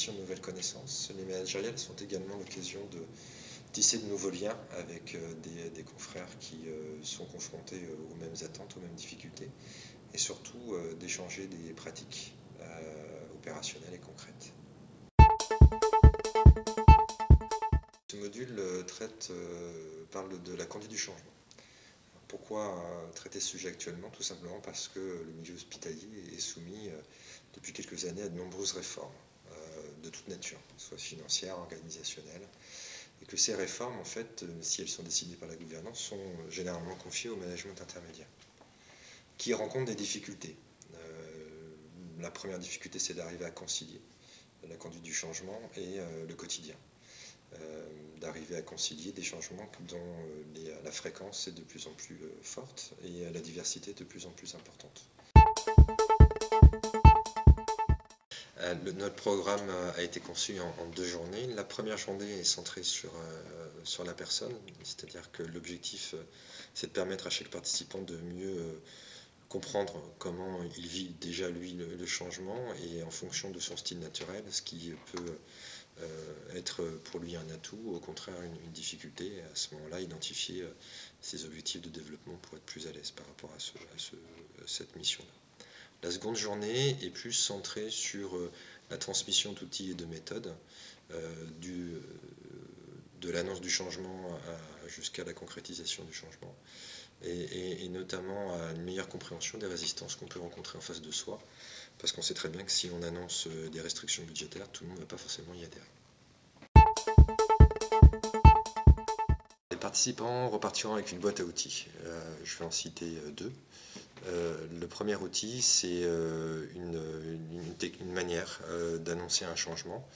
l'acquisition de nouvelles connaissances. Les managériales sont également l'occasion de tisser de nouveaux liens avec des confrères qui sont confrontés aux mêmes attentes, aux mêmes difficultés, et surtout d'échanger des pratiques opérationnelles et concrètes. Ce module parle de la conduite du changement. Pourquoi traiter ce sujet actuellement? Tout simplement parce que le milieu hospitalier est soumis depuis quelques années à de nombreuses réformes de toute nature, soit financières, organisationnelles, et que ces réformes, en fait, si elles sont décidées par la gouvernance, sont généralement confiées au management intermédiaire, qui rencontre des difficultés. La première difficulté, c'est d'arriver à concilier la conduite du changement et le quotidien. D'arriver à concilier des changements dont la fréquence est de plus en plus forte et la diversité est de plus en plus importante. Notre programme a été conçu en 2 journées. La première journée est centrée sur la personne, c'est-à-dire que l'objectif, c'est de permettre à chaque participant de mieux comprendre comment il vit déjà lui le changement, et en fonction de son style naturel, ce qui peut être pour lui un atout ou au contraire une difficulté, et à ce moment-là identifier ses objectifs de développement pour être plus à l'aise par rapport à cette mission-là. La seconde journée est plus centrée sur la transmission d'outils et de méthodes, de l'annonce du changement jusqu'à la concrétisation du changement, et notamment à une meilleure compréhension des résistances qu'on peut rencontrer en face de soi, parce qu'on sait très bien que si on annonce des restrictions budgétaires, tout le monde ne va pas forcément y adhérer. Les participants repartiront avec une boîte à outils. Je vais en citer 2. Le premier outil, c'est une manière d'annoncer un changement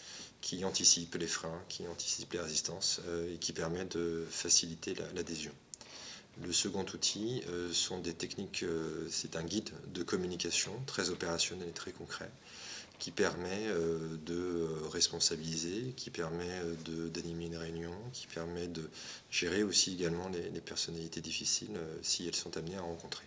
qui anticipe les freins, qui anticipe les résistances et qui permet de faciliter l'adhésion. Le second outil sont des techniques, c'est un guide de communication très opérationnel et très concret, qui permet de responsabiliser, qui permet d'animer une réunion, qui permet de gérer aussi également les personnalités difficiles si elles sont amenées à rencontrer.